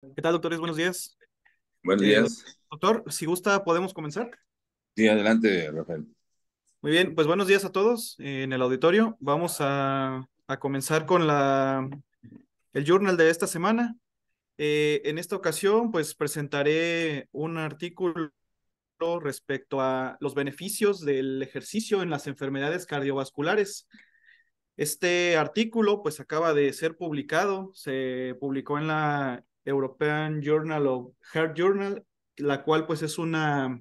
¿Qué tal, doctores? Buenos días. Buenos Eh, días. doctor, si gusta, podemos comenzar. Sí, adelante, Rafael. Muy bien, pues buenos días a todos en el auditorio. Vamos a comenzar con el journal de esta semana. En esta ocasión, pues presentaré un artículo respecto a los beneficios del ejercicio en las enfermedades cardiovasculares. Este artículo, pues acaba de ser publicado, se publicó en la European Journal of Heart Journal, la cual pues es una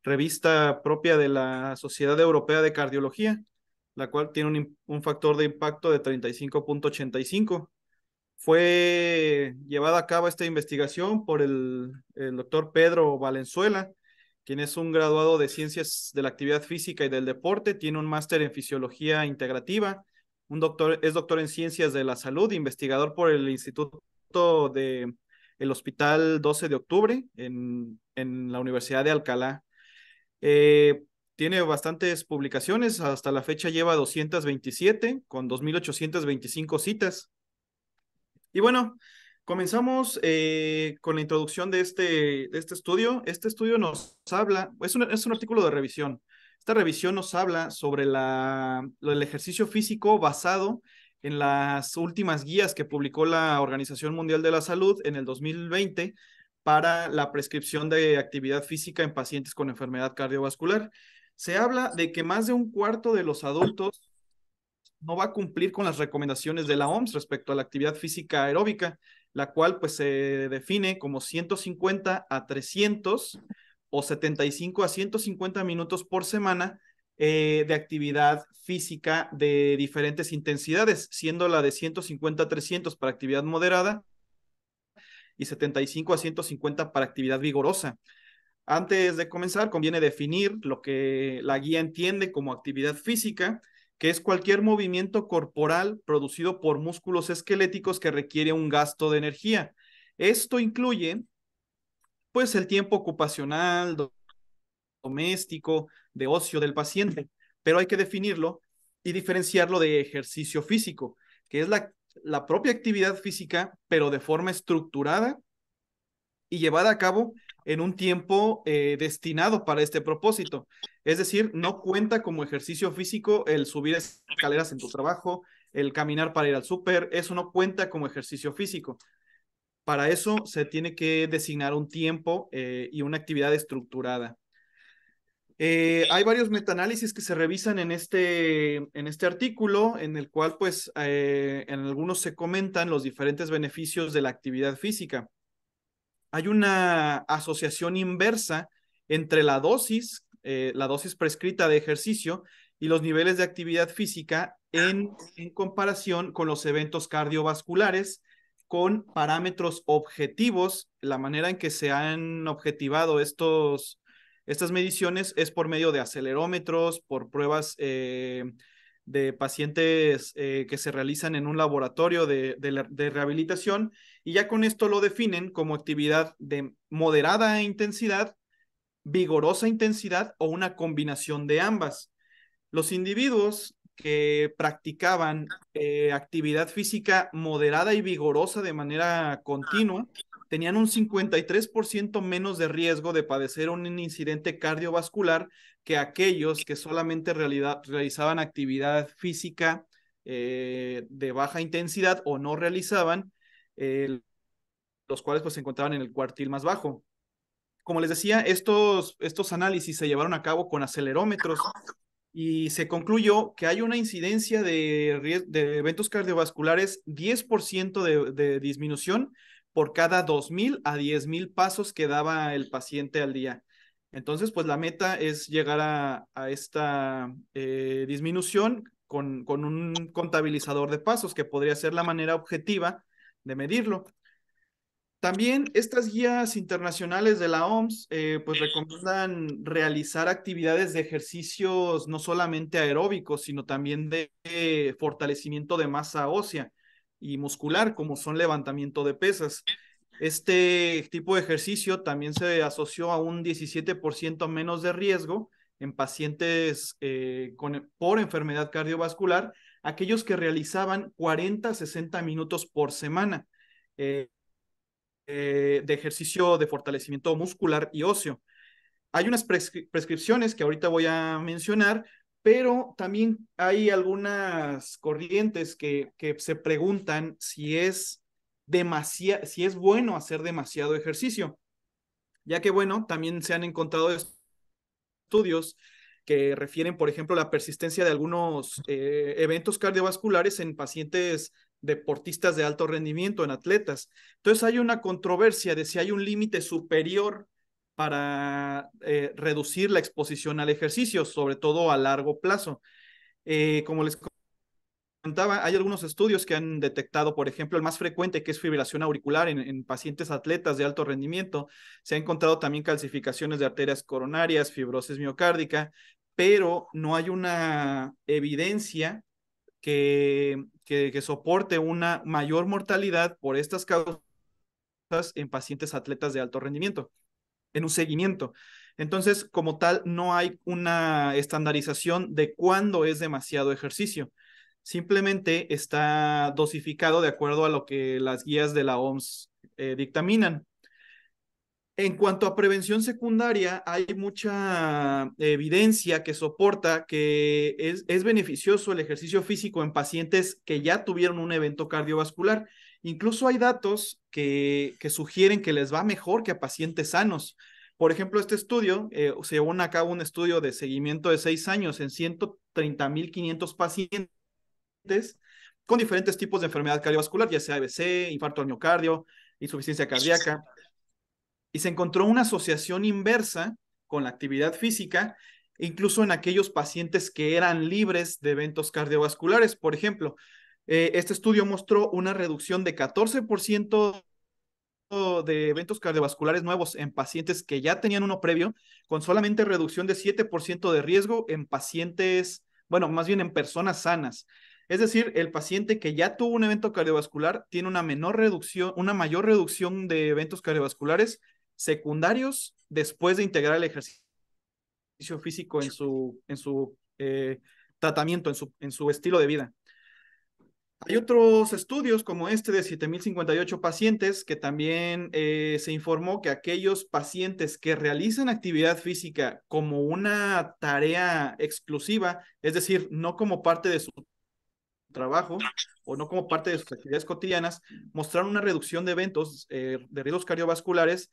revista propia de la Sociedad Europea de Cardiología, la cual tiene un factor de impacto de 35,85. Fue llevada a cabo esta investigación por el doctor Pedro Valenzuela, quien es un graduado de Ciencias de la Actividad Física y del Deporte, tiene un máster en Fisiología Integrativa, es doctor en Ciencias de la Salud, investigador por el Instituto de el Hospital 12 de Octubre en la Universidad de Alcalá. Eh, Tiene bastantes publicaciones, hasta la fecha lleva 227 con 2.825 citas. Y bueno, comenzamos con la introducción de este estudio. Este estudio nos habla, es un artículo de revisión. Esta revisión nos habla sobre el ejercicio físico basado en las últimas guías que publicó la Organización Mundial de la Salud en el 2020 para la prescripción de actividad física en pacientes con enfermedad cardiovascular. Se habla de que más de un cuarto de los adultos no va a cumplir con las recomendaciones de la OMS respecto a la actividad física aeróbica, la cual pues se define como 150 a 300 o 75 a 150 minutos por semana de actividad física de diferentes intensidades, siendo la de 150 a 300 para actividad moderada y 75 a 150 para actividad vigorosa. Antes de comenzar, conviene definir lo que la guía entiende como actividad física, que es cualquier movimiento corporal producido por músculos esqueléticos que requiere un gasto de energía. Esto incluye, pues, el tiempo ocupacional, doméstico, de ocio del paciente, pero hay que definirlo y diferenciarlo de ejercicio físico, que es la propia actividad física, pero de forma estructurada y llevada a cabo en un tiempo destinado para este propósito. Es decir, no cuenta como ejercicio físico el subir escaleras en tu trabajo, el caminar para ir al súper, eso no cuenta como ejercicio físico. Para eso se tiene que designar un tiempo y una actividad estructurada. Hay varios metaanálisis que se revisan en este artículo, en el cual, pues, en algunos se comentan los diferentes beneficios de la actividad física. Hay una asociación inversa entre la dosis prescrita de ejercicio y los niveles de actividad física en comparación con los eventos cardiovasculares, con parámetros objetivos. La manera en que se han objetivado estas mediciones es por medio de acelerómetros, por pruebas de pacientes que se realizan en un laboratorio de rehabilitación y ya con esto lo definen como actividad de moderada intensidad, vigorosa intensidad o una combinación de ambas. Los individuos que practicaban actividad física moderada y vigorosa de manera continua tenían un 53% menos de riesgo de padecer un incidente cardiovascular que aquellos que solamente realizaban actividad física de baja intensidad o no realizaban, eh, los cuales pues se encontraban en el cuartil más bajo. Como les decía, estos análisis se llevaron a cabo con acelerómetros y se concluyó que hay una incidencia de eventos cardiovasculares 10% de disminución por cada 2.000 a 10.000 pasos que daba el paciente al día. Entonces, pues la meta es llegar a esta disminución con un contabilizador de pasos, que podría ser la manera objetiva de medirlo. También estas guías internacionales de la OMS pues recomiendan realizar actividades de ejercicios no solamente aeróbicos, sino también de fortalecimiento de masa ósea y muscular, como son levantamiento de pesas. Este tipo de ejercicio también se asoció a un 17% menos de riesgo en pacientes por enfermedad cardiovascular, aquellos que realizaban 40 a 60 minutos por semana. Eh, de ejercicio de fortalecimiento muscular y óseo. Hay unas prescripciones que ahorita voy a mencionar, pero también hay algunas corrientes que se preguntan si es bueno hacer demasiado ejercicio, ya que bueno, también se han encontrado estudios que refieren, por ejemplo, la persistencia de algunos eventos cardiovasculares en pacientes deportistas de alto rendimiento, en atletas. Entonces hay una controversia de si hay un límite superior para reducir la exposición al ejercicio, sobre todo a largo plazo. Como les comentaba, hay algunos estudios que han detectado, por ejemplo, el más frecuente, que es fibrilación auricular en pacientes atletas de alto rendimiento. Se ha encontrado también calcificaciones de arterias coronarias, fibrosis miocárdica, pero no hay una evidencia que soporte una mayor mortalidad por estas causas en pacientes atletas de alto rendimiento, en un seguimiento. Entonces, como tal, no hay una estandarización de cuándo es demasiado ejercicio. Simplemente está dosificado de acuerdo a lo que las guías de la OMS dictaminan. En cuanto a prevención secundaria, hay mucha evidencia que soporta que es beneficioso el ejercicio físico en pacientes que ya tuvieron un evento cardiovascular. Incluso hay datos que sugieren que les va mejor que a pacientes sanos. Por ejemplo, este estudio, se llevó a cabo un estudio de seguimiento de 6 años en 130.500 pacientes con diferentes tipos de enfermedad cardiovascular, ya sea AVC, infarto al miocardio, insuficiencia cardíaca, y se encontró una asociación inversa con la actividad física, incluso en aquellos pacientes que eran libres de eventos cardiovasculares. Por ejemplo, este estudio mostró una reducción de 14% de eventos cardiovasculares nuevos en pacientes que ya tenían uno previo, con solamente reducción de 7% de riesgo en pacientes, bueno, más bien en personas sanas. Es decir, el paciente que ya tuvo un evento cardiovascular tiene una menor reducción, una mayor reducción de eventos cardiovasculares secundarios después de integrar el ejercicio físico en su tratamiento, en su estilo de vida. Hay otros estudios como este de 7.058 pacientes que también se informó que aquellos pacientes que realizan actividad física como una tarea exclusiva, es decir, no como parte de su trabajo o no como parte de sus actividades cotidianas, mostraron una reducción de eventos de riesgos cardiovasculares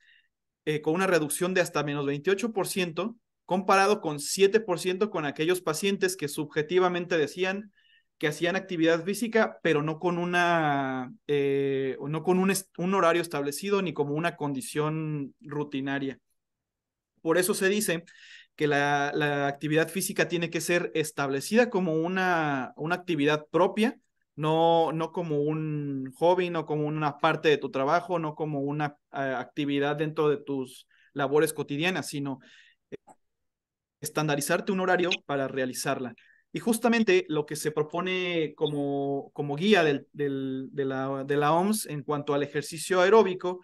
con una reducción de hasta menos 28%, comparado con 7% con aquellos pacientes que subjetivamente decían que hacían actividad física, pero no con un horario establecido ni como una condición rutinaria. Por eso se dice que la actividad física tiene que ser establecida como una actividad propia, no como un hobby, no como una parte de tu trabajo, no como una actividad dentro de tus labores cotidianas, sino estandarizarte un horario para realizarla. Y justamente lo que se propone como guía de la OMS en cuanto al ejercicio aeróbico,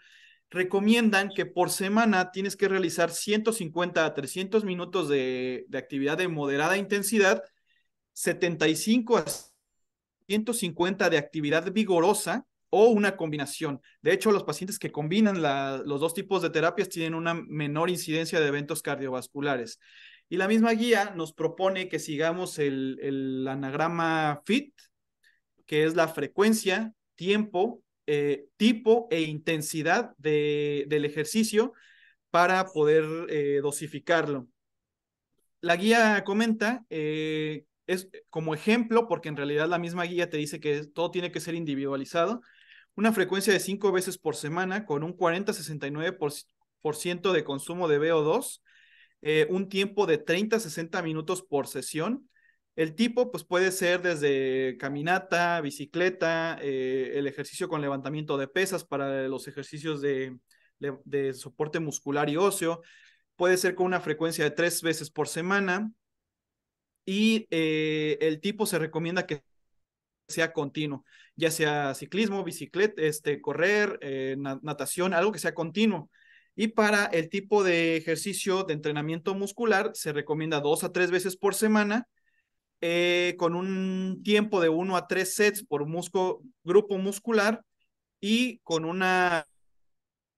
recomiendan que por semana tienes que realizar 150 a 300 minutos de actividad de moderada intensidad, 75 a 150 de actividad vigorosa o una combinación. De hecho, los pacientes que combinan los dos tipos de terapias tienen una menor incidencia de eventos cardiovasculares. Y la misma guía nos propone que sigamos el anagrama FIT, que es la frecuencia, tiempo, tipo e intensidad del ejercicio para poder dosificarlo. La guía comenta, es como ejemplo, porque en realidad la misma guía te dice que todo tiene que ser individualizado, una frecuencia de 5 veces por semana con un 40-69% de consumo de VO2, un tiempo de 30-60 minutos por sesión. El tipo pues puede ser desde caminata, bicicleta, el ejercicio con levantamiento de pesas para los ejercicios de soporte muscular y óseo. Puede ser con una frecuencia de 3 veces por semana y el tipo se recomienda que sea continuo, ya sea ciclismo, bicicleta, correr, natación, algo que sea continuo. Y para el tipo de ejercicio de entrenamiento muscular se recomienda 2 a 3 veces por semana, con un tiempo de 1 a 3 sets por grupo muscular y con una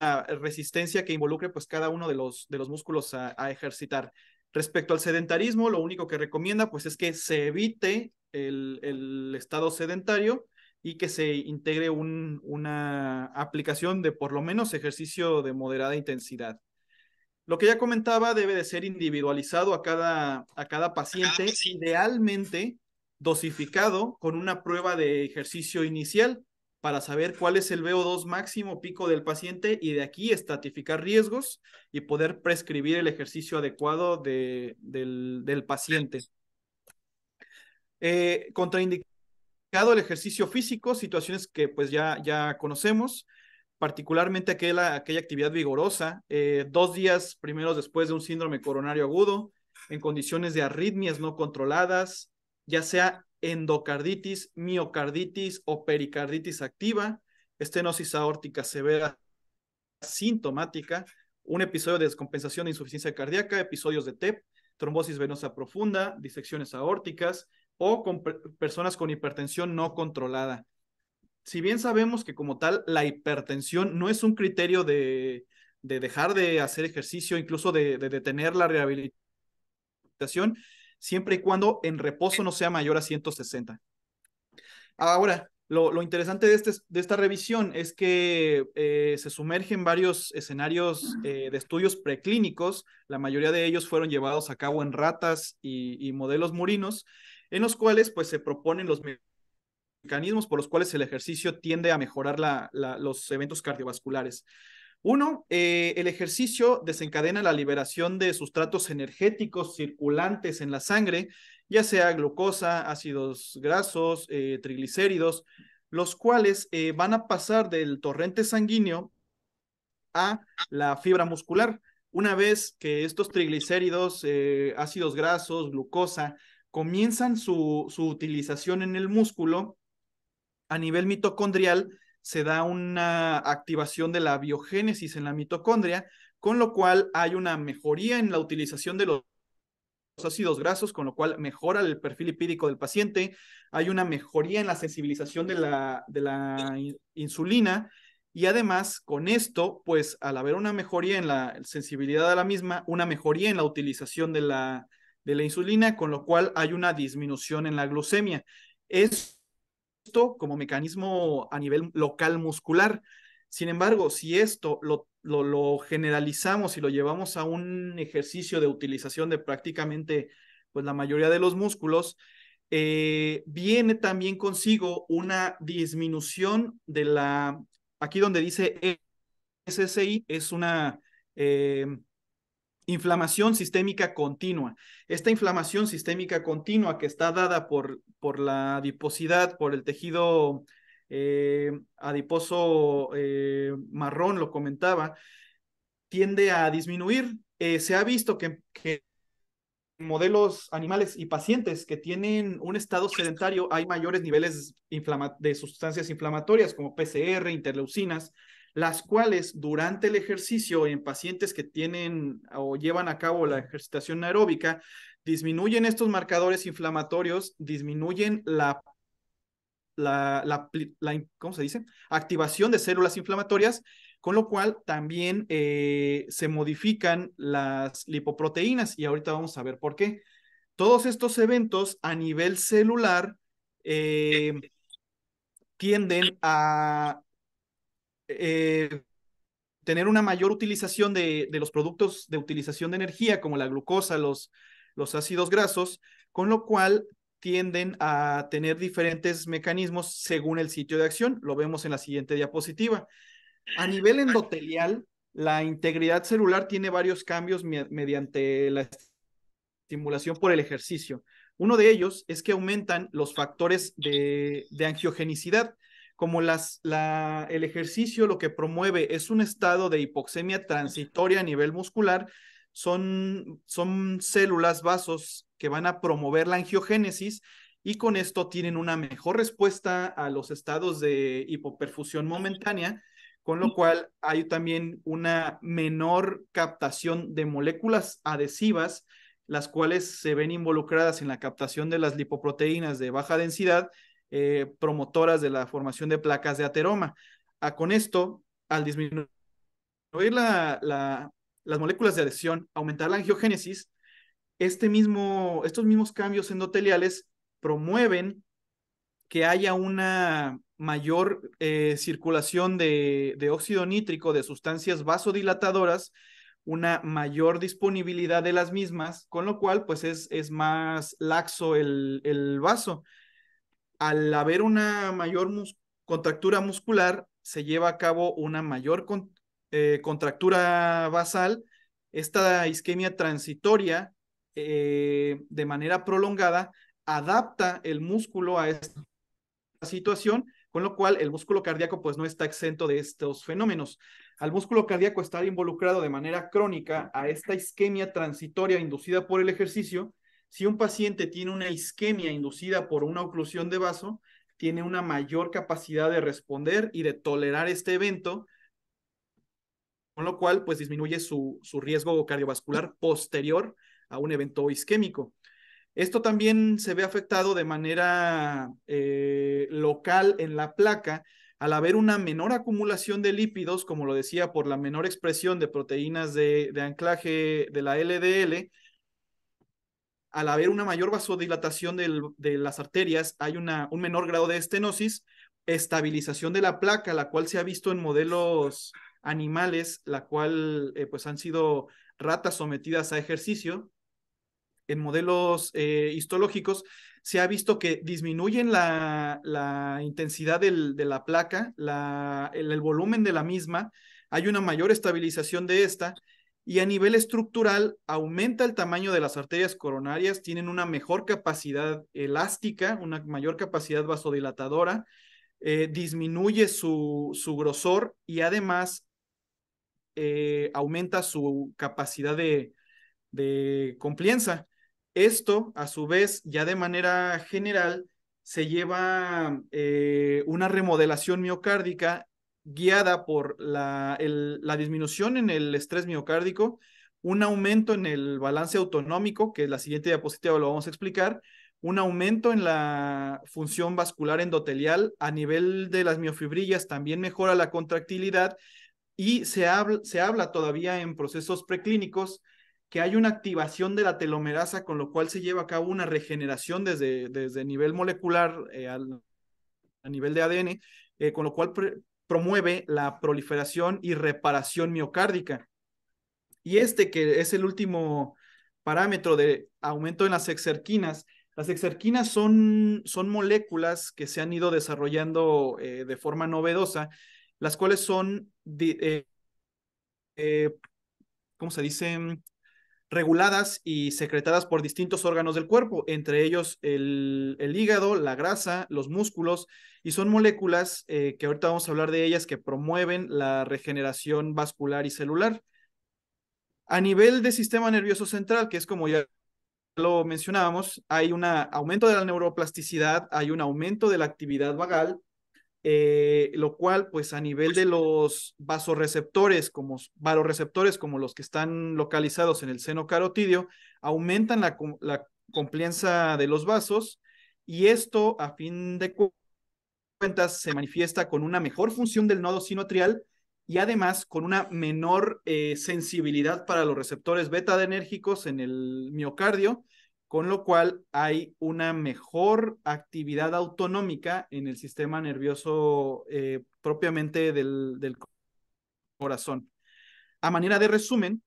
resistencia que involucre pues cada uno de los músculos a ejercitar. Respecto al sedentarismo, lo único que recomienda pues es que se evite el estado sedentario y que se integre una aplicación de por lo menos ejercicio de moderada intensidad. Lo que ya comentaba debe de ser individualizado a cada paciente, idealmente dosificado con una prueba de ejercicio inicial para saber cuál es el VO2 máximo pico del paciente y de aquí estratificar riesgos y poder prescribir el ejercicio adecuado del paciente. Contraindicado el ejercicio físico, situaciones que pues ya conocemos, particularmente aquella actividad vigorosa, 2 días primeros después de un síndrome coronario agudo, en condiciones de arritmias no controladas, ya sea endocarditis, miocarditis o pericarditis activa, estenosis aórtica severa sintomática, un episodio de descompensación de insuficiencia cardíaca, episodios de TEP, trombosis venosa profunda, disecciones aórticas o con personas con hipertensión no controlada. Si bien sabemos que como tal la hipertensión no es un criterio de dejar de hacer ejercicio, incluso de detener la rehabilitación, siempre y cuando en reposo no sea mayor a 160. Ahora, lo interesante de esta revisión es que se sumerge en varios escenarios de estudios preclínicos, la mayoría de ellos fueron llevados a cabo en ratas y modelos murinos, en los cuales pues se proponen los mecanismos por los cuales el ejercicio tiende a mejorar los eventos cardiovasculares. Uno, el ejercicio desencadena la liberación de sustratos energéticos circulantes en la sangre, ya sea glucosa, ácidos grasos, triglicéridos, los cuales van a pasar del torrente sanguíneo a la fibra muscular. Una vez que estos triglicéridos, ácidos grasos, glucosa, comienzan su utilización en el músculo, a nivel mitocondrial se da una activación de la biogénesis en la mitocondria, con lo cual hay una mejoría en la utilización de los ácidos grasos, con lo cual mejora el perfil lipídico del paciente, hay una mejoría en la sensibilización de la insulina y además con esto, pues al haber una mejoría en la sensibilidad a la misma, una mejoría en la utilización de la insulina, con lo cual hay una disminución en la glucemia. Es esto como mecanismo a nivel local muscular. Sin embargo, si esto lo generalizamos y lo llevamos a un ejercicio de utilización de prácticamente pues, la mayoría de los músculos, viene también consigo una disminución de aquí donde dice SSI, es una inflamación sistémica continua. Esta inflamación sistémica continua que está dada por la adiposidad, por el tejido adiposo marrón, lo comentaba, tiende a disminuir. Se ha visto que modelos animales y pacientes que tienen un estado sedentario hay mayores niveles de sustancias inflamatorias como PCR, interleucinas, las cuales durante el ejercicio en pacientes que tienen o llevan a cabo la ejercitación aeróbica disminuyen estos marcadores inflamatorios, disminuyen ¿cómo se dice? Activación de células inflamatorias, con lo cual también se modifican las lipoproteínas y ahorita vamos a ver por qué. Todos estos eventos a nivel celular eh, tienden a tener una mayor utilización de los productos de utilización de energía como la glucosa, los ácidos grasos, con lo cual tienden a tener diferentes mecanismos según el sitio de acción. Lo vemos en la siguiente diapositiva. A nivel endotelial, la integridad celular tiene varios cambios mediante la estimulación por el ejercicio. Uno de ellos es que aumentan los factores de angiogenicidad. Como el ejercicio lo que promueve es un estado de hipoxemia transitoria a nivel muscular, son células, vasos que van a promover la angiogénesis y con esto tienen una mejor respuesta a los estados de hipoperfusión momentánea, con lo cual hay también una menor captación de moléculas adhesivas, las cuales se ven involucradas en la captación de las lipoproteínas de baja densidad, promotoras de la formación de placas de ateroma. Con esto, al disminuir las moléculas de adhesión, aumentar la angiogénesis, estos mismos cambios endoteliales promueven que haya una mayor circulación de óxido nítrico, de sustancias vasodilatadoras, una mayor disponibilidad de las mismas, con lo cual pues es más laxo el vaso. Al haber una mayor contractura muscular, se lleva a cabo una mayor contractura basal. Esta isquemia transitoria, de manera prolongada, adapta el músculo a esta situación, con lo cual el músculo cardíaco pues no está exento de estos fenómenos. Al músculo cardíaco estar involucrado de manera crónica a esta isquemia transitoria inducida por el ejercicio, si un paciente tiene una isquemia inducida por una oclusión de vaso, tiene una mayor capacidad de responder y de tolerar este evento, con lo cual pues disminuye su riesgo cardiovascular posterior a un evento isquémico. Esto también se ve afectado de manera local en la placa al haber una menor acumulación de lípidos, como lo decía, por la menor expresión de proteínas de anclaje de la LDL. Al haber una mayor vasodilatación de las arterias, hay un menor grado de estenosis, estabilización de la placa, la cual se ha visto en modelos animales, la cual pues han sido ratas sometidas a ejercicio. En modelos histológicos se ha visto que disminuyen la intensidad de la placa, el volumen de la misma, hay una mayor estabilización de esta, y a nivel estructural aumenta el tamaño de las arterias coronarias, tienen una mejor capacidad elástica, una mayor capacidad vasodilatadora, disminuye su grosor y además aumenta su capacidad de complianza. Esto, a su vez, ya de manera general, se lleva una remodelación miocárdica guiada por la disminución en el estrés miocárdico, un aumento en el balance autonómico, que en la siguiente diapositiva lo vamos a explicar, un aumento en la función vascular endotelial a nivel de las miofibrillas, también mejora la contractilidad y se habla todavía en procesos preclínicos que hay una activación de la telomerasa, con lo cual se lleva a cabo una regeneración desde nivel molecular a nivel de ADN, con lo cual promueve la proliferación y reparación miocárdica. Y este que es el último parámetro de aumento en las exerquinas son moléculas que se han ido desarrollando de forma novedosa, las cuales son eh, ¿cómo se dice? Reguladas y secretadas por distintos órganos del cuerpo, entre ellos el hígado, la grasa, los músculos, y son moléculas que ahorita vamos a hablar de ellas que promueven la regeneración vascular y celular. A nivel de sistema nervioso central, que es como ya lo mencionábamos, hay un aumento de la neuroplasticidad, hay un aumento de la actividad vagal, lo cual, pues a nivel de los vasoreceptores, como varoreceptores, como los que están localizados en el seno carotídeo, aumentan la complianza de los vasos y esto, a fin de cuentas, se manifiesta con una mejor función del nodo sinoatrial y además con una menor sensibilidad para los receptores beta-adrenérgicos en el miocardio, con lo cual hay una mejor actividad autonómica en el sistema nervioso propiamente del corazón. A manera de resumen,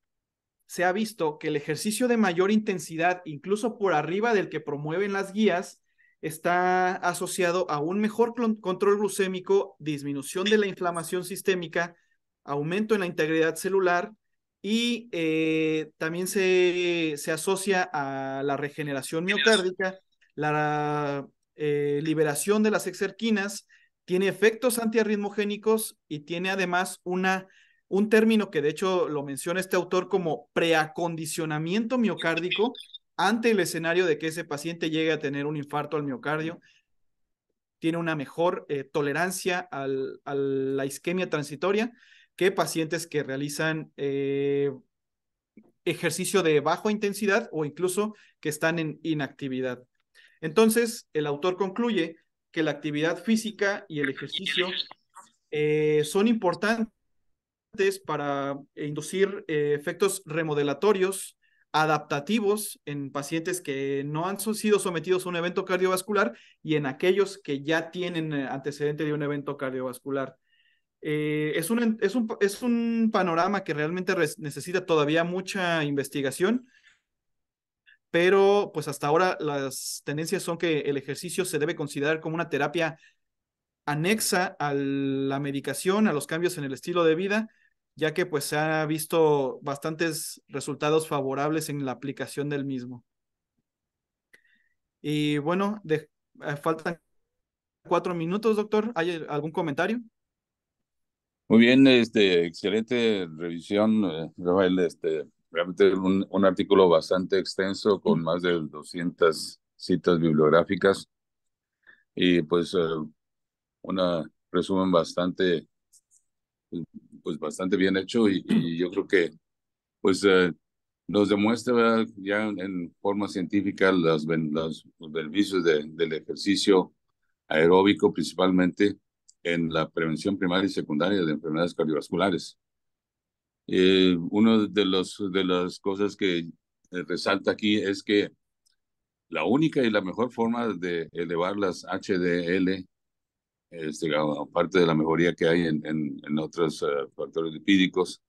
se ha visto que el ejercicio de mayor intensidad, incluso por arriba del que promueven las guías, está asociado a un mejor control glucémico, disminución de la inflamación sistémica, aumento en la integridad celular y también se asocia a la regeneración miocárdica, la liberación de las exerquinas, tiene efectos antiarritmogénicos y tiene además un término que de hecho lo menciona este autor como preacondicionamiento miocárdico ante el escenario de que ese paciente llegue a tener un infarto al miocardio, tiene una mejor tolerancia a la isquemia transitoria que pacientes que realizan ejercicio de baja intensidad o incluso que están en inactividad. Entonces, el autor concluye que la actividad física y el ejercicio son importantes para inducir efectos remodelatorios adaptativos en pacientes que no han sido sometidos a un evento cardiovascular y en aquellos que ya tienen antecedente de un evento cardiovascular. Es un panorama que realmente necesita todavía mucha investigación, pero pues hasta ahora las tendencias son que el ejercicio se debe considerar como una terapia anexa a la medicación, a los cambios en el estilo de vida, ya que pues se ha visto bastantes resultados favorables en la aplicación del mismo. Y bueno, faltan 4 minutos, doctor. ¿Hay algún comentario? Muy bien, excelente revisión, Rafael. Realmente un artículo bastante extenso con más de 200 citas bibliográficas y pues una resumen bastante, pues bastante bien hecho y yo creo que pues nos demuestra, ¿verdad?, ya en forma científica los beneficios del ejercicio aeróbico, principalmente en la prevención primaria y secundaria de enfermedades cardiovasculares. Uno de las cosas que resalta aquí es que la única y la mejor forma de elevar las HDL, aparte de la mejoría que hay en otros factores lipídicos,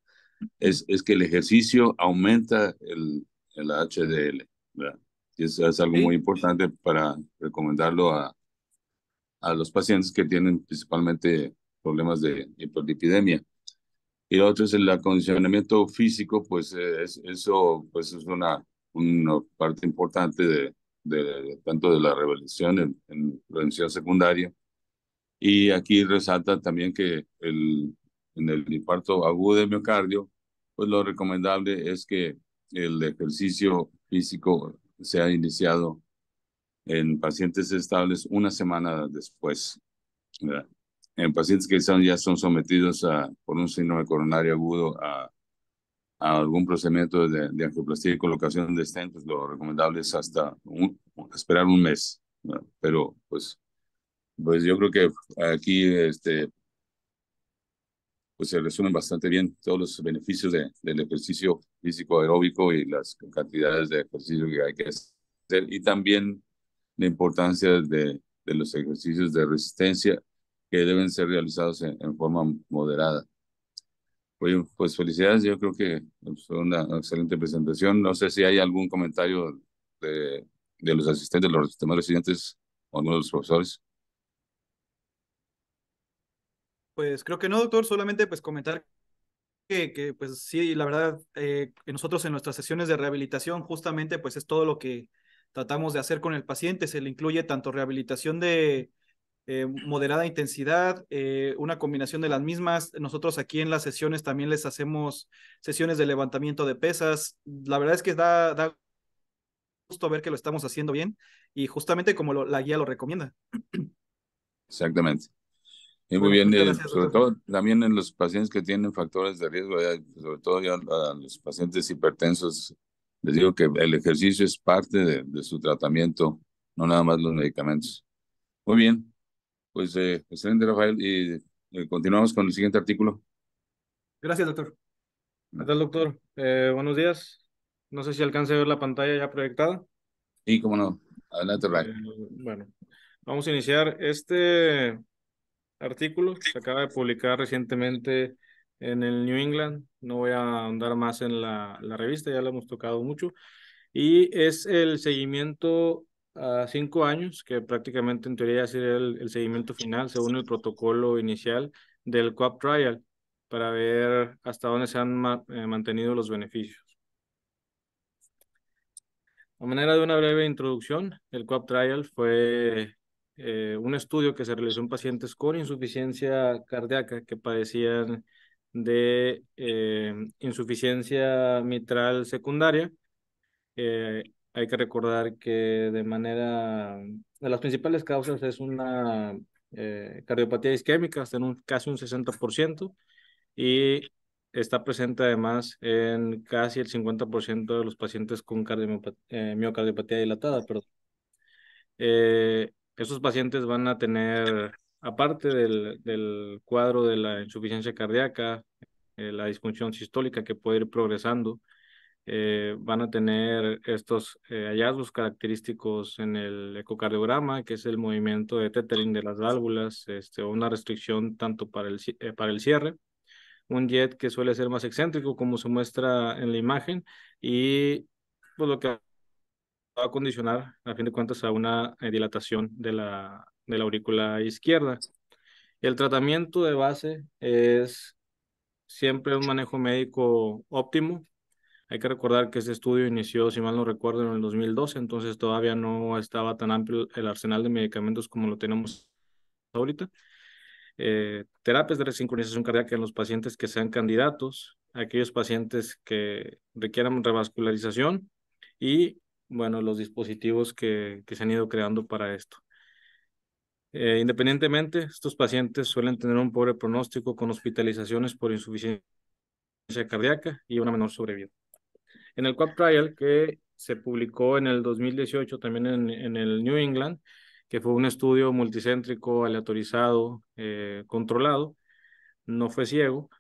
es que el ejercicio aumenta el HDL, ¿verdad? Y es algo muy Sí, importante para recomendarlo a los pacientes que tienen principalmente problemas de hiperlipidemia. Y lo otro es el acondicionamiento físico, pues eso pues es una parte importante tanto de la rehabilitación en prevención secundaria. Y aquí resalta también que en el infarto agudo de miocardio, pues lo recomendable es que el ejercicio físico sea iniciado en pacientes estables una semana después, ¿verdad? En pacientes que ya son sometidos por un síndrome coronario agudo a algún procedimiento de angioplastía y colocación de stent, pues lo recomendable es esperar un mes, ¿verdad? Pero pues yo creo que aquí pues se resumen bastante bien todos los beneficios del ejercicio físico aeróbico y las cantidades de ejercicio que hay que hacer y también la importancia de los ejercicios de resistencia que deben ser realizados en forma moderada. Oye, pues felicidades, yo creo que fue una excelente presentación. No sé si hay algún comentario de los asistentes, los demás residentes o alguno de los profesores. pues creo que no, doctor. Solamente pues comentar pues sí, la verdad, que nosotros en nuestras sesiones de rehabilitación justamente pues es todo lo que tratamos de hacer con el paciente. Se le incluye tanto rehabilitación de moderada intensidad, una combinación de las mismas. Nosotros aquí en las sesiones también les hacemos sesiones de levantamiento de pesas. La verdad es que da gusto ver que lo estamos haciendo bien y justamente como la guía lo recomienda. Exactamente. Y muy Bueno, bien, muchas gracias, sobre doctor. todo también en los pacientes que tienen factores de riesgo, sobre todo ya a los pacientes hipertensos, les digo que el ejercicio es parte de su tratamiento, no nada más los medicamentos. Muy bien, pues excelente, Rafael, y continuamos con el siguiente artículo. Gracias, doctor. ¿Qué tal, doctor? Buenos días. No sé si alcance a ver la pantalla ya proyectada. Y cómo no, adelante, Ray. Eh, bueno, vamos a iniciar este artículo. Se acaba de publicar recientemente en el New England. No voy a ahondar más en la revista, ya la hemos tocado mucho. Y es el seguimiento a 5 años, que prácticamente en teoría sería el seguimiento final, según el protocolo inicial del COAP Trial, para ver hasta dónde se han mantenido los beneficios. A manera de una breve introducción, el COAP Trial fue un estudio que se realizó en pacientes con insuficiencia cardíaca que padecían de insuficiencia mitral secundaria. Hay que recordar que de las principales causas es una cardiopatía isquémica, hasta en casi un 60%, y está presente además en casi el 50% de los pacientes con miocardiopatía dilatada, perdón. Esos pacientes van a tener, aparte del cuadro de la insuficiencia cardíaca, la disfunción sistólica que puede ir progresando. Van a tener estos hallazgos característicos en el ecocardiograma, que es el movimiento de tethering de las válvulas, una restricción tanto para el cierre, un jet que suele ser más excéntrico, como se muestra en la imagen, y pues lo que va a condicionar, a fin de cuentas, a una dilatación de la aurícula izquierda. El tratamiento de base es siempre un manejo médico óptimo. Hay que recordar que este estudio inició, si mal no recuerdo, en el 2012, entonces todavía no estaba tan amplio el arsenal de medicamentos como lo tenemos ahorita. Terapias de resincronización cardíaca en los pacientes que sean candidatos, aquellos pacientes que requieran revascularización y, bueno, los dispositivos que se han ido creando para esto. Independientemente, estos pacientes suelen tener un pobre pronóstico con hospitalizaciones por insuficiencia cardíaca y una menor sobrevida. En el QAP Trial, que se publicó en el 2018 también en el New England, que fue un estudio multicéntrico, aleatorizado, controlado, no fue ciego,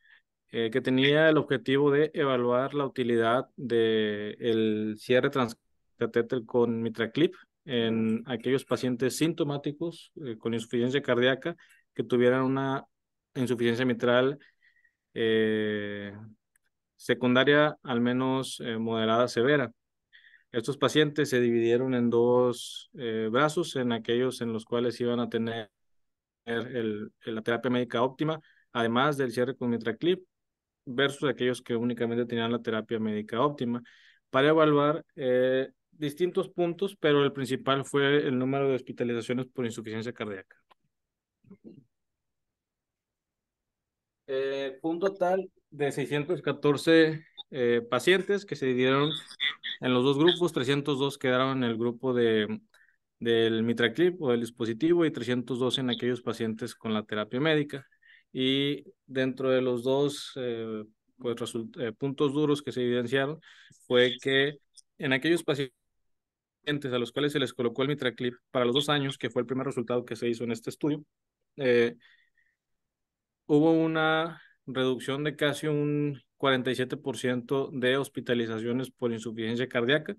que tenía el objetivo de evaluar la utilidad del cierre transcatéter con MitraClip en aquellos pacientes sintomáticos con insuficiencia cardíaca que tuvieran una insuficiencia mitral secundaria al menos moderada severa. Estos pacientes se dividieron en dos brazos, en aquellos en los cuales iban a tener la terapia médica óptima, además del cierre con MitraClip, versus aquellos que únicamente tenían la terapia médica óptima, para evaluar distintos puntos, pero el principal fue el número de hospitalizaciones por insuficiencia cardíaca. Fue un total de 614 pacientes que se dividieron en los dos grupos. 302 quedaron en el grupo del MitraClip o del dispositivo y 302 en aquellos pacientes con la terapia médica. Y dentro de los dos pues, puntos duros que se evidenciaron fue que en aquellos pacientes a los cuales se les colocó el MitraClip para los 2 años, que fue el primer resultado que se hizo en este estudio, hubo una reducción de casi un 47% de hospitalizaciones por insuficiencia cardíaca,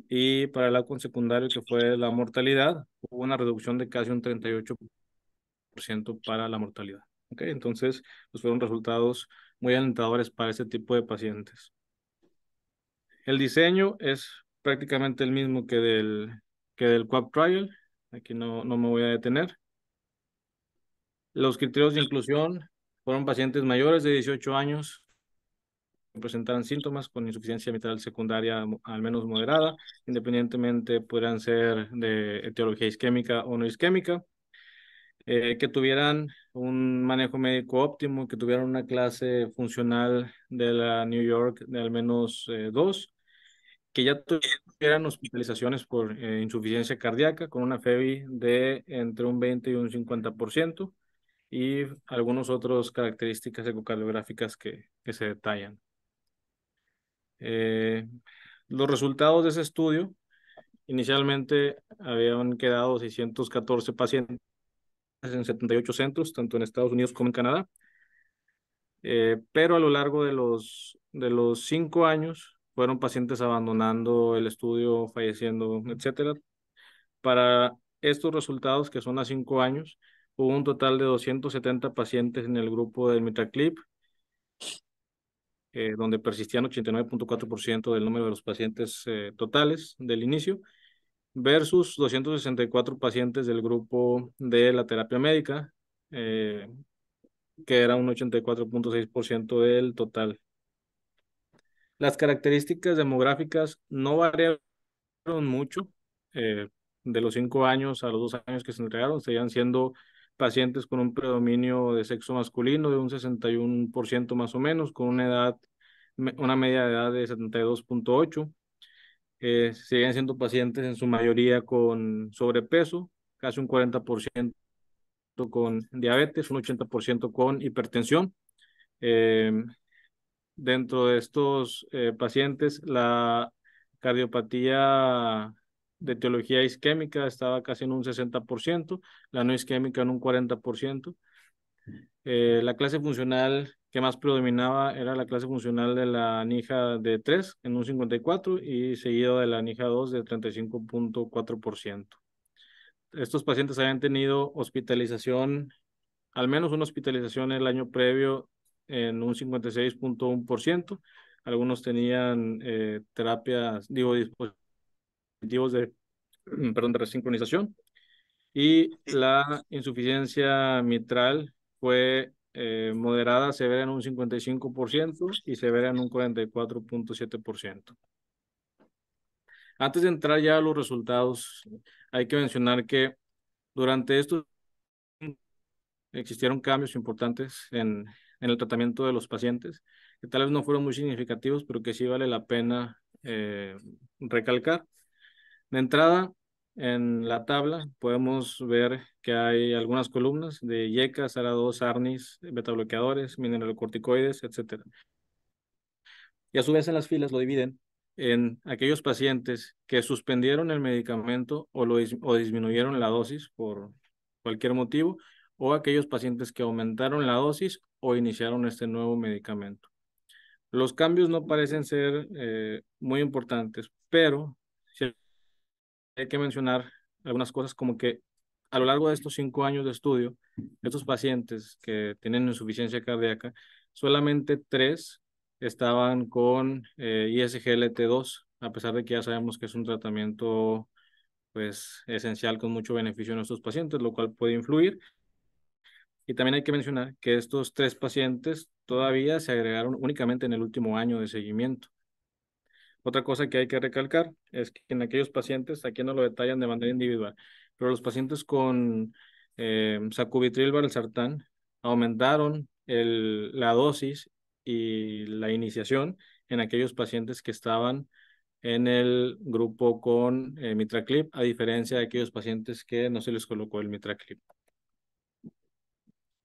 y para el outcome secundario, que fue la mortalidad, hubo una reducción de casi un 38% para la mortalidad. ¿Okay? Entonces, pues fueron resultados muy alentadores para este tipo de pacientes. El diseño es prácticamente el mismo que del QAP Trial. Aquí no me voy a detener. Los criterios de inclusión fueron pacientes mayores de 18 años que presentaran síntomas con insuficiencia mitral secundaria al menos moderada, independientemente podrían ser de etiología isquémica o no isquémica, que tuvieran un manejo médico óptimo, que tuvieran una clase funcional de la New York de al menos 2, que ya tuvieran hospitalizaciones por insuficiencia cardíaca con una FEBI de entre un 20 y un 50%, y algunas otras características ecocardiográficas que se detallan. Los resultados de ese estudio, inicialmente habían quedado 614 pacientes en 78 centros, tanto en Estados Unidos como en Canadá, pero a lo largo de los 5 años fueron pacientes abandonando el estudio, falleciendo, etcétera. Para estos resultados, que son a 5 años, hubo un total de 270 pacientes en el grupo del MitraClip, donde persistían 89.4% del número de los pacientes totales del inicio, versus 264 pacientes del grupo de la terapia médica, que era un 84.6% del total. Las características demográficas no variaron mucho de los 5 años a los 2 años que se entregaron. Seguían siendo pacientes con un predominio de sexo masculino de un 61% más o menos, con una media de edad de 72.8. Seguían siendo pacientes en su mayoría con sobrepeso, casi un 40% con diabetes, un 80% con hipertensión. Dentro de estos pacientes, la cardiopatía de etiología isquémica estaba casi en un 60%, la no isquémica en un 40%. La clase funcional que más predominaba era la clase funcional de la NIJA de 3 en un 54 y seguido de la NIJA 2 de 35.4%. Estos pacientes habían tenido hospitalización, al menos una hospitalización el año previo en un 56.1%. Algunos tenían terapias, digo, dispositivos de, perdón, de resincronización. Y la insuficiencia mitral fue moderada, severa en un 55% y severa en un 44.7%. Antes de entrar ya a los resultados, hay que mencionar que durante estos existieron cambios importantes en el tratamiento de los pacientes, que tal vez no fueron muy significativos, pero que sí vale la pena recalcar. De entrada, en la tabla podemos ver que hay algunas columnas de YECA, SARA2, ARNIS, betabloqueadores, mineralocorticoides, etc. Y a su vez en las filas lo dividen en aquellos pacientes que suspendieron el medicamento o disminuyeron la dosis por cualquier motivo, o aquellos pacientes que aumentaron la dosis o iniciaron este nuevo medicamento. Los cambios no parecen ser muy importantes, pero sí hay que mencionar algunas cosas como que a lo largo de estos 5 años de estudio, estos pacientes que tienen insuficiencia cardíaca, solamente 3 estaban con ISGLT2, a pesar de que ya sabemos que es un tratamiento pues esencial con mucho beneficio en estos pacientes, lo cual puede influir. Y también hay que mencionar que estos 3 pacientes todavía se agregaron únicamente en el último año de seguimiento. Otra cosa que hay que recalcar es que en aquellos pacientes, aquí no lo detallan de manera individual, pero los pacientes con sacubitril valsartán aumentaron la dosis y la iniciación en aquellos pacientes que estaban en el grupo con mitraclip, a diferencia de aquellos pacientes que no se les colocó el mitraclip.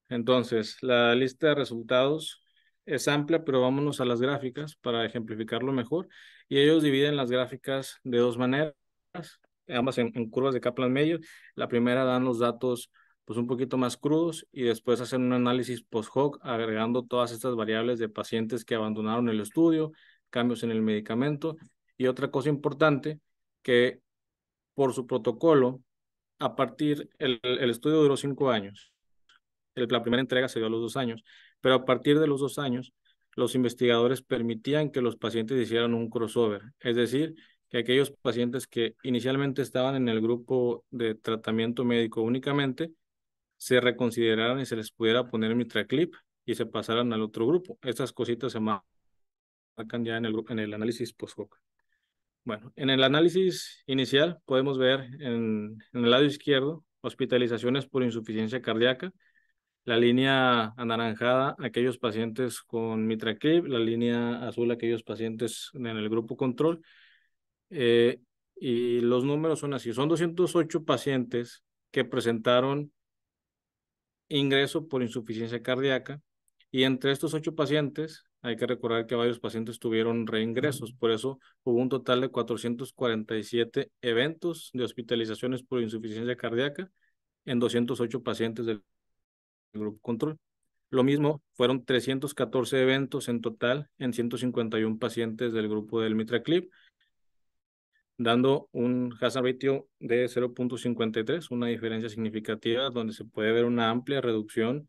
Entonces, la lista de resultados es amplia, pero vámonos a las gráficas para ejemplificarlo mejor. Y ellos dividen las gráficas de dos maneras, ambas en curvas de Kaplan-Meier. La primera dan los datos pues un poquito más crudos y después hacen un análisis post-hoc agregando todas estas variables de pacientes que abandonaron el estudio, cambios en el medicamento. Y otra cosa importante, que por su protocolo, el estudio duró 5 años. La primera entrega se dio a los 2 años, pero a partir de los 2 años, los investigadores permitían que los pacientes hicieran un crossover, es decir, que aquellos pacientes que inicialmente estaban en el grupo de tratamiento médico únicamente, se reconsideraran y se les pudiera poner mitraclip y se pasaran al otro grupo. Estas cositas se marcan ya en el análisis post-hoc. Bueno, en el análisis inicial podemos ver en el lado izquierdo hospitalizaciones por insuficiencia cardíaca, la línea anaranjada, aquellos pacientes con mitraclip, la línea azul, aquellos pacientes en el grupo control. Y los números son así. Son 208 pacientes que presentaron ingreso por insuficiencia cardíaca. Y entre estos 8 pacientes, hay que recordar que varios pacientes tuvieron reingresos. Por eso hubo un total de 447 eventos de hospitalizaciones por insuficiencia cardíaca en 208 pacientes del grupo control. Lo mismo, fueron 314 eventos en total en 151 pacientes del grupo del mitraclip, dando un hazard ratio de 0.53, una diferencia significativa donde se puede ver una amplia reducción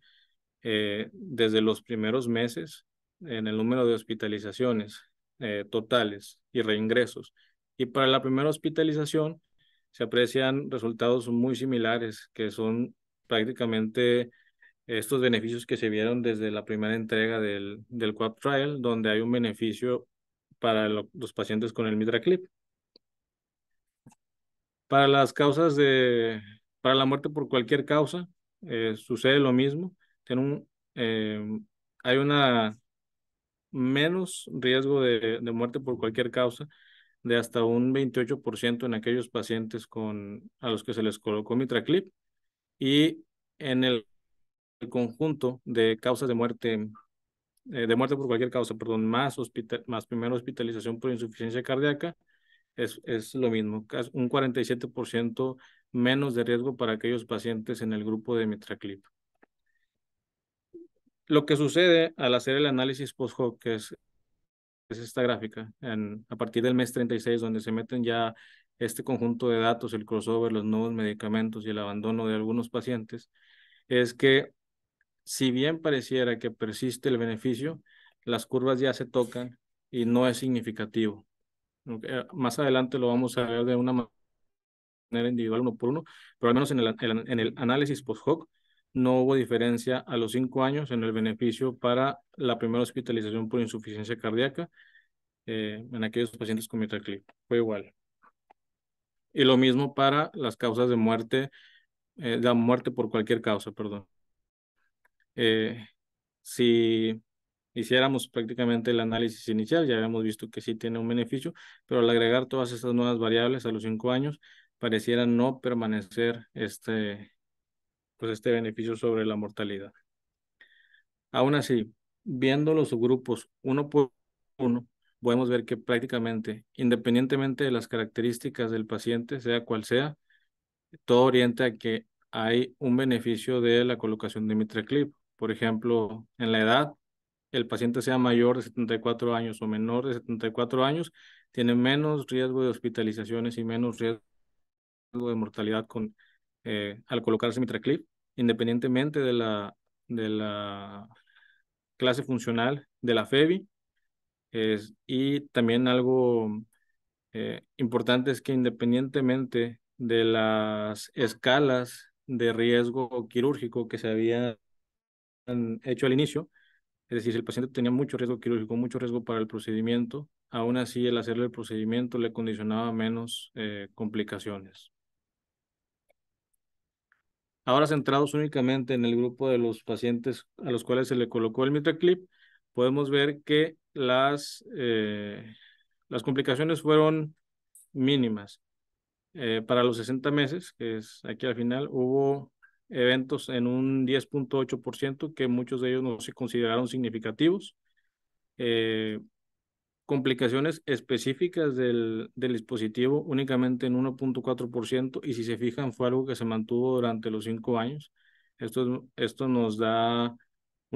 desde los primeros meses en el número de hospitalizaciones totales y reingresos. Y para la primera hospitalización se aprecian resultados muy similares, que son prácticamente estos beneficios que se vieron desde la primera entrega del QUAP Trial, donde hay un beneficio para los pacientes con el mitraclip. Para las causas para la muerte por cualquier causa, sucede lo mismo. Eh, hay una menos riesgo de muerte por cualquier causa de hasta un 28% en aquellos pacientes a los que se les colocó mitraclip, y en el conjunto de causas de muerte por cualquier causa, perdón, más primera hospitalización por insuficiencia cardíaca, es lo mismo, un 47% menos de riesgo para aquellos pacientes en el grupo de mitraclip. Lo que sucede al hacer el análisis post-hoc, que es esta gráfica, a partir del mes 36, donde se meten ya este conjunto de datos, el crossover, los nuevos medicamentos y el abandono de algunos pacientes, es que si bien pareciera que persiste el beneficio, las curvas ya se tocan y no es significativo. Más adelante lo vamos a ver de una manera individual, uno por uno, pero al menos en el análisis post-hoc no hubo diferencia a los 5 años en el beneficio para la primera hospitalización por insuficiencia cardíaca en aquellos pacientes con mitraclip. Fue igual. Y lo mismo para las causas de muerte por cualquier causa, perdón. Eh, si hiciéramos prácticamente el análisis inicial, ya habíamos visto que sí tiene un beneficio, pero al agregar todas estas nuevas variables a los 5 años, pareciera no permanecer pues este beneficio sobre la mortalidad. Aún así, viendo los subgrupos uno por uno, podemos ver que prácticamente, independientemente de las características del paciente, sea cual sea, todo orienta a que hay un beneficio de la colocación de mitraclip. Por ejemplo, en la edad, el paciente sea mayor de 74 años o menor de 74 años, tiene menos riesgo de hospitalizaciones y menos riesgo de mortalidad al colocarse mitraclip, independientemente de la clase funcional de la FEBI. Y también algo importante es que independientemente de las escalas de riesgo quirúrgico que se habían hecho al inicio, es decir, si el paciente tenía mucho riesgo quirúrgico, mucho riesgo para el procedimiento, aún así el hacerle el procedimiento le condicionaba menos complicaciones. Ahora centrados únicamente en el grupo de los pacientes a los cuales se le colocó el mitraclip, podemos ver que las complicaciones fueron mínimas. Para los 60 meses, que es aquí al final, hubo eventos en un 10.8%, que muchos de ellos no se consideraron significativos. Complicaciones específicas del dispositivo únicamente en 1.4%, y si se fijan fue algo que se mantuvo durante los 5 años. Esto nos da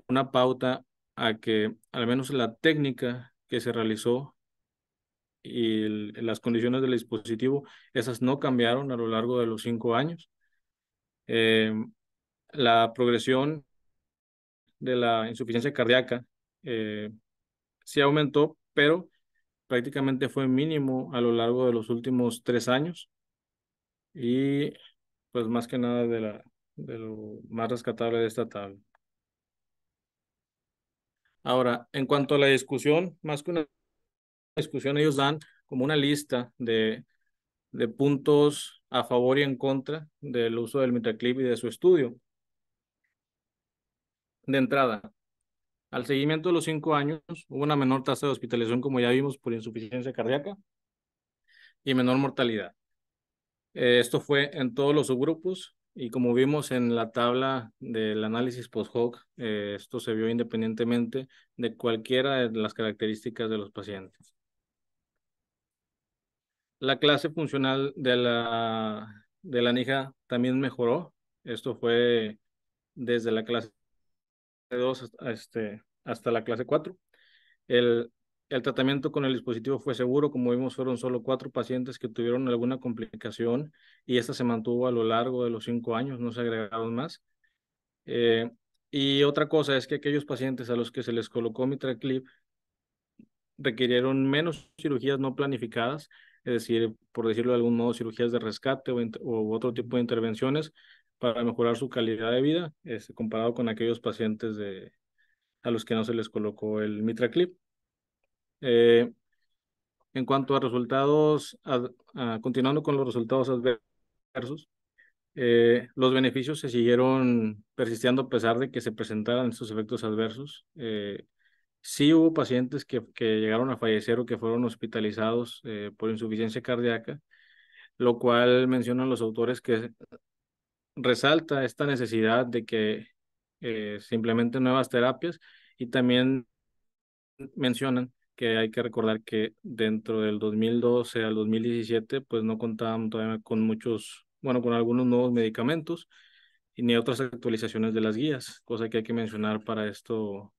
una pauta a que al menos la técnica que se realizó y las condiciones del dispositivo, esas no cambiaron a lo largo de los 5 años. Eh, la progresión de la insuficiencia cardíaca sí aumentó, pero prácticamente fue mínimo a lo largo de los últimos 3 años, y pues más que nada de lo más rescatable de esta tabla. Ahora, en cuanto a la discusión, más que una discusión, ellos dan como una lista de puntos a favor y en contra del uso del mitraclip y de su estudio. De entrada, al seguimiento de los 5 años, hubo una menor tasa de hospitalización, como ya vimos, por insuficiencia cardíaca y menor mortalidad. Esto fue en todos los subgrupos, y como vimos en la tabla del análisis post-hoc, esto se vio independientemente de cualquiera de las características de los pacientes. La clase funcional de la NIJA también mejoró. Esto fue desde la clase 2 hasta la clase 4. El, el tratamiento con el dispositivo fue seguro. Como vimos, fueron solo 4 pacientes que tuvieron alguna complicación, y esta se mantuvo a lo largo de los 5 años, no se agregaron más. Y otra cosa es que aquellos pacientes a los que se les colocó mitraclip requirieron menos cirugías no planificadas, es decir, por decirlo de algún modo, cirugías de rescate o otro tipo de intervenciones para mejorar su calidad de vida, comparado con aquellos pacientes a los que no se les colocó el mitraclip. En cuanto a resultados, continuando con los resultados adversos, los beneficios se siguieron persistiendo a pesar de que se presentaran estos efectos adversos. Sí hubo pacientes que llegaron a fallecer o que fueron hospitalizados por insuficiencia cardíaca, lo cual mencionan los autores que resalta esta necesidad de que se implementen nuevas terapias, y también mencionan que hay que recordar que dentro del 2012 al 2017 pues no contaban todavía con con algunos nuevos medicamentos, ni otras actualizaciones de las guías, cosa que hay que mencionar para esto,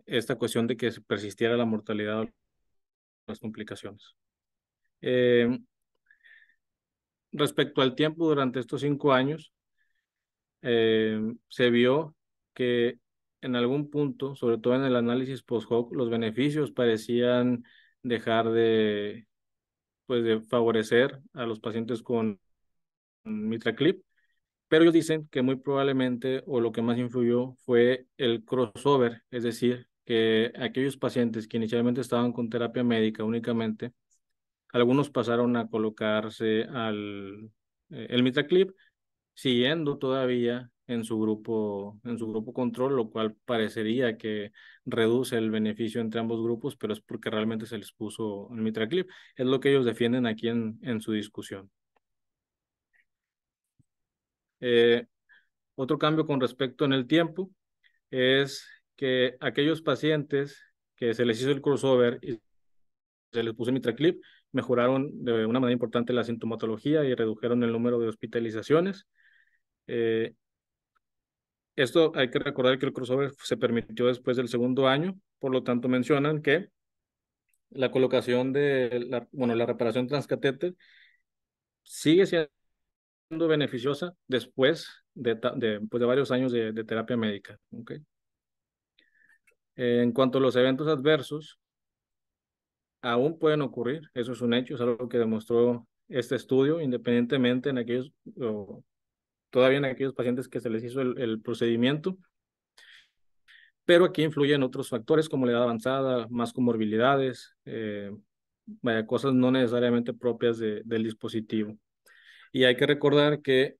esta cuestión de que persistiera la mortalidad o las complicaciones. Respecto al tiempo durante estos 5 años, se vio que en algún punto, sobre todo en el análisis post-hoc, los beneficios parecían dejar de, pues, de favorecer a los pacientes con MitraClip, pero ellos dicen que muy probablemente, o lo que más influyó, fue el crossover, es decir, que aquellos pacientes que inicialmente estaban con terapia médica únicamente, algunos pasaron a colocarse el MitraClip, siguiendo todavía en su grupo control, lo cual parecería que reduce el beneficio entre ambos grupos, pero es porque realmente se les puso el MitraClip. Es lo que ellos defienden aquí en su discusión. Otro cambio con respecto en el tiempo es que aquellos pacientes que se les hizo el crossover y se les puso el MitraClip mejoraron de una manera importante la sintomatología y redujeron el número de hospitalizaciones. Esto hay que recordar que el crossover se permitió después del segundo año, por lo tanto mencionan que la colocación de la reparación transcatéter sigue siendo beneficiosa después pues de varios años de terapia médica. ¿Okay? En cuanto a los eventos adversos, aún pueden ocurrir, eso es un hecho, es algo que demostró este estudio, independientemente en aquellos, o todavía en aquellos pacientes que se les hizo el procedimiento, pero aquí influyen otros factores como la edad avanzada, más comorbilidades, vaya, cosas no necesariamente propias del dispositivo. Y hay que recordar que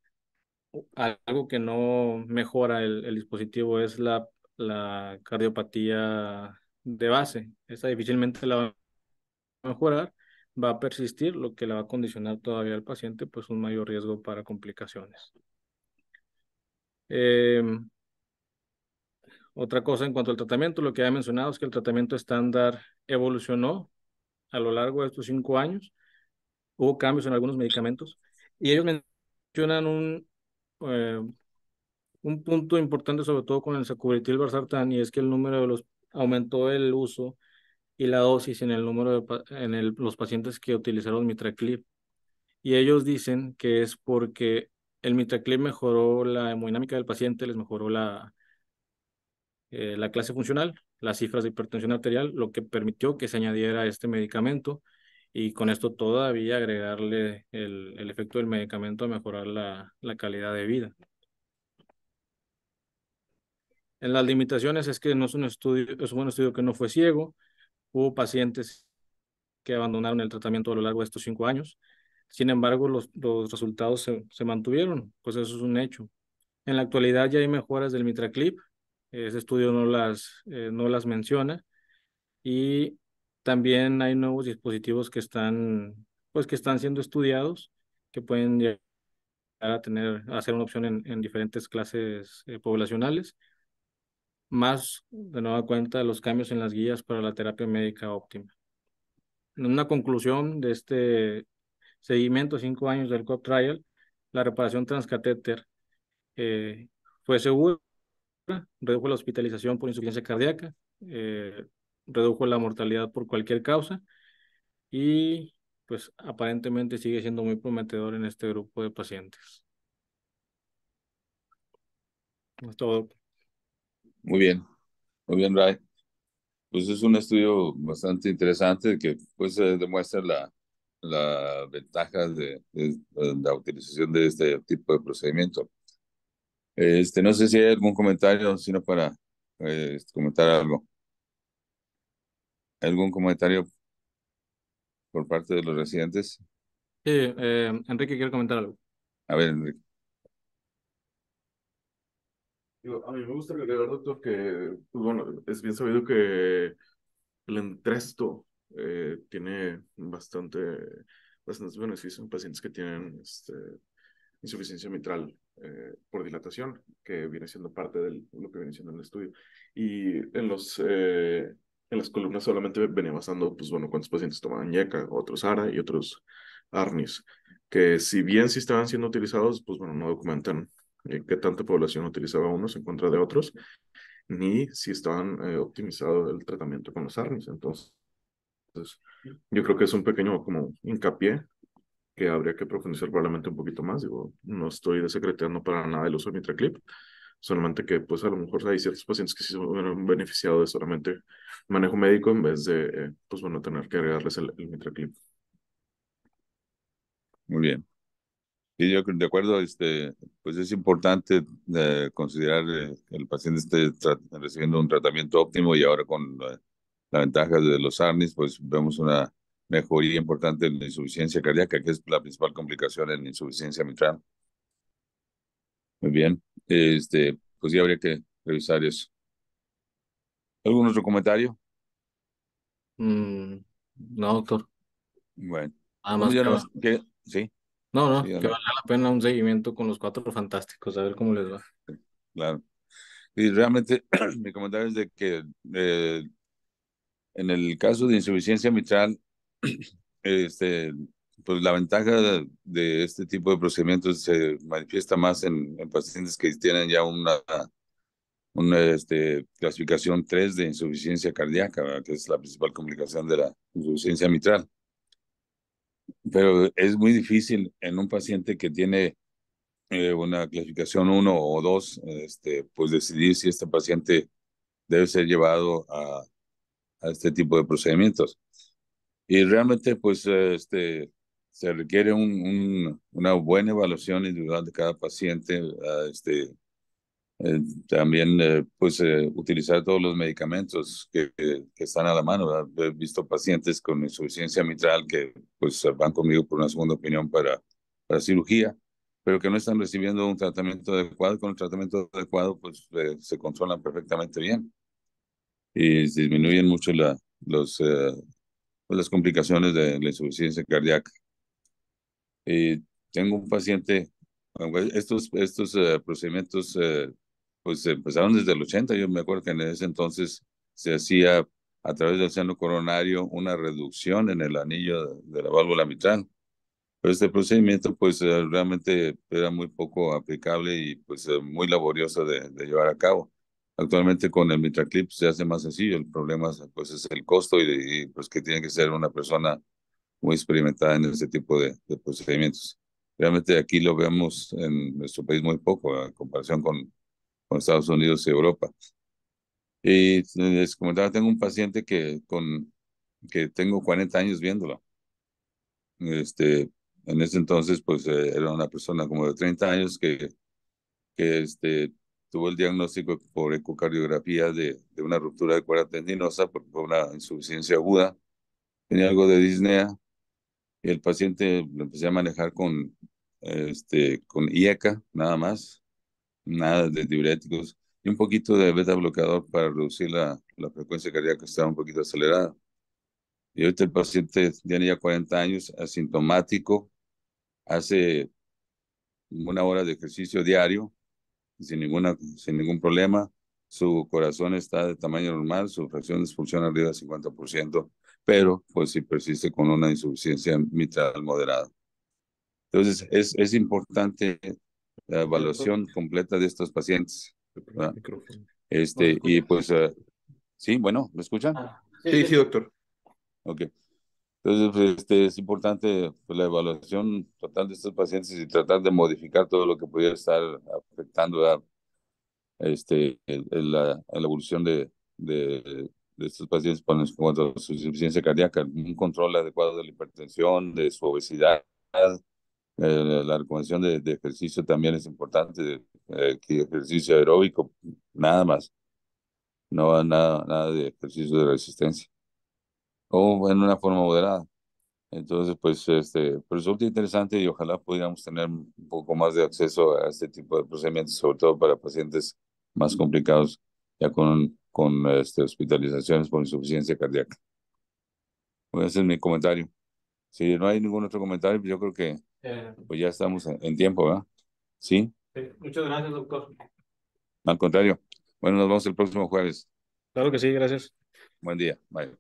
algo que no mejora el dispositivo es la cardiopatía de base. Esa difícilmente la va a mejorar, va a persistir, lo que le va a condicionar todavía al paciente pues un mayor riesgo para complicaciones. Otra cosa en cuanto al tratamiento, lo que había mencionado es que el tratamiento estándar evolucionó a lo largo de estos 5 años. Hubo cambios en algunos medicamentos y ellos mencionan eh, un punto importante, sobre todo con el sacubitril valsartán, y es que el número de aumentó el uso y la dosis en el número los pacientes que utilizaron Mitraclip. Y ellos dicen que es porque el Mitraclip mejoró la hemodinámica del paciente, les mejoró la clase funcional, las cifras de hipertensión arterial, lo que permitió que se añadiera este medicamento y con esto todavía agregarle el efecto del medicamento a mejorar la calidad de vida. En las limitaciones es que no es un estudio, es un estudio que no fue ciego, hubo pacientes que abandonaron el tratamiento a lo largo de estos 5 años, sin embargo los resultados se mantuvieron, pues eso es un hecho. En la actualidad ya hay mejoras del Mitraclip, ese estudio no las menciona, y también hay nuevos dispositivos pues, que están siendo estudiados, que pueden llegar a ser una opción en diferentes clases poblacionales, más de nueva cuenta los cambios en las guías para la terapia médica óptima. En una conclusión de este seguimiento, 5 años del COP Trial, la reparación transcatéter fue segura, redujo la hospitalización por insuficiencia cardíaca, redujo la mortalidad por cualquier causa y pues aparentemente sigue siendo muy prometedor en este grupo de pacientes. Es todo. Muy bien, Ray. Pues es un estudio bastante interesante que pues demuestra la ventaja de la utilización de este tipo de procedimiento. No sé si hay algún comentario, sino para comentar algo. ¿Algún comentario por parte de los residentes? Sí, Enrique quiere comentar algo. A ver, Enrique. A mí me gusta agregar, doctor, que, pues bueno, es bien sabido que el Entresto tiene bastantes beneficios en pacientes que tienen insuficiencia mitral por dilatación, que viene siendo parte de lo que viene siendo el estudio. Y en las columnas solamente venía basando, pues bueno, cuántos pacientes tomaban ñeca, otros ARA y otros ARNIs, que si bien sí estaban siendo utilizados, pues bueno, no documentan qué tanta población utilizaba unos en contra de otros, ni si estaban optimizado el tratamiento con los ARNIs. Entonces, yo creo que es un pequeño como hincapié que habría que profundizar probablemente un poquito más. Digo, no estoy desacreditando para nada el uso del Mitraclip, solamente que pues a lo mejor hay ciertos pacientes que sí se han beneficiado de solamente manejo médico en vez de, pues bueno, tener que agregarles el Mitraclip. Muy bien. Y yo de acuerdo, pues es importante considerar que el paciente esté recibiendo un tratamiento óptimo y ahora con la ventaja de los ARNIs, pues vemos una mejoría importante en la insuficiencia cardíaca, que es la principal complicación en insuficiencia mitral. Muy bien, pues ya habría que revisar eso. ¿Algún otro comentario? No, doctor. Bueno, Nada bueno, más ya que, no, que sí, sí, que vale la pena un seguimiento con los cuatro fantásticos, a ver cómo les va. claro. Y realmente mi comentario es de que en el caso de insuficiencia mitral, este, pues la ventaja de este tipo de procedimientos se manifiesta más en pacientes que tienen ya una clasificación 3 de insuficiencia cardíaca, ¿verdad? Que es la principal complicación de la insuficiencia mitral. Pero es muy difícil en un paciente que tiene una clasificación 1 o 2, pues decidir si este paciente debe ser llevado a este tipo de procedimientos. Y realmente, pues, se requiere una buena evaluación individual de cada paciente, también, pues, utilizar todos los medicamentos que están a la mano, ¿verdad? He visto pacientes con insuficiencia mitral que, pues, van conmigo por una segunda opinión para cirugía, pero que no están recibiendo un tratamiento adecuado. Con el tratamiento adecuado, pues, se controlan perfectamente bien y disminuyen mucho pues, las complicaciones de la insuficiencia cardíaca. Tengo un paciente, bueno, estos procedimientos pues empezaron desde el 80. Yo me acuerdo que en ese entonces se hacía a través del seno coronario una reducción en el anillo de la válvula mitral. Pero este procedimiento pues realmente era muy poco aplicable y pues muy laborioso de llevar a cabo. Actualmente con el MitraClip se hace más sencillo. El problema pues es el costo pues que tiene que ser una persona muy experimentada en este tipo de procedimientos. Realmente aquí lo vemos en nuestro país muy poco, en comparación con Estados Unidos y Europa. Y les comentaba, tengo un paciente que tengo 40 años viéndolo. Este, en ese entonces, pues era una persona como de 30 años que tuvo el diagnóstico por ecocardiografía de una ruptura de cuerda tendinosa por una insuficiencia aguda. Tenía algo de disnea. Y el paciente lo empecé a manejar con IECA, nada más, nada de diuréticos y un poquito de beta bloqueador para reducir la frecuencia cardíaca que estaba un poquito acelerada. Y ahorita el paciente tiene ya 40 años, asintomático, hace 1 hora de ejercicio diario, sin ningún problema. Su corazón está de tamaño normal, su fracción de expulsión arriba del 50%, pero pues si persiste con una insuficiencia mitral moderada. Entonces, es importante la Sí, doctor. evaluación completa de estos pacientes, ¿verdad? Micrófono. ¿Nos Y escucha? pues, sí, bueno, ¿me escuchan? Sí, Sí, sí. sí, doctor. Ok. Entonces, pues, es importante pues, la evaluación total de estos pacientes y tratar de modificar todo lo que pudiera estar afectando, ¿verdad? La evolución de estos pacientes en cuanto a su insuficiencia cardíaca, un control adecuado de la hipertensión, de su obesidad. La recomendación de ejercicio también es importante, que ejercicio aeróbico, nada más, no nada de ejercicio de resistencia, o en una forma moderada. Entonces, pues, pero resulta interesante y ojalá pudiéramos tener un poco más de acceso a este tipo de procedimientos, sobre todo para pacientes más complicados, ya con hospitalizaciones por insuficiencia cardíaca. Bueno, ese es mi comentario. Si no hay ningún otro comentario, pues yo creo que Eh, pues ya estamos en tiempo, ¿verdad? Sí. sí. Muchas gracias, doctor. Al contrario. Bueno, nos vemos el próximo jueves. Claro que sí, gracias. Buen día. Bye.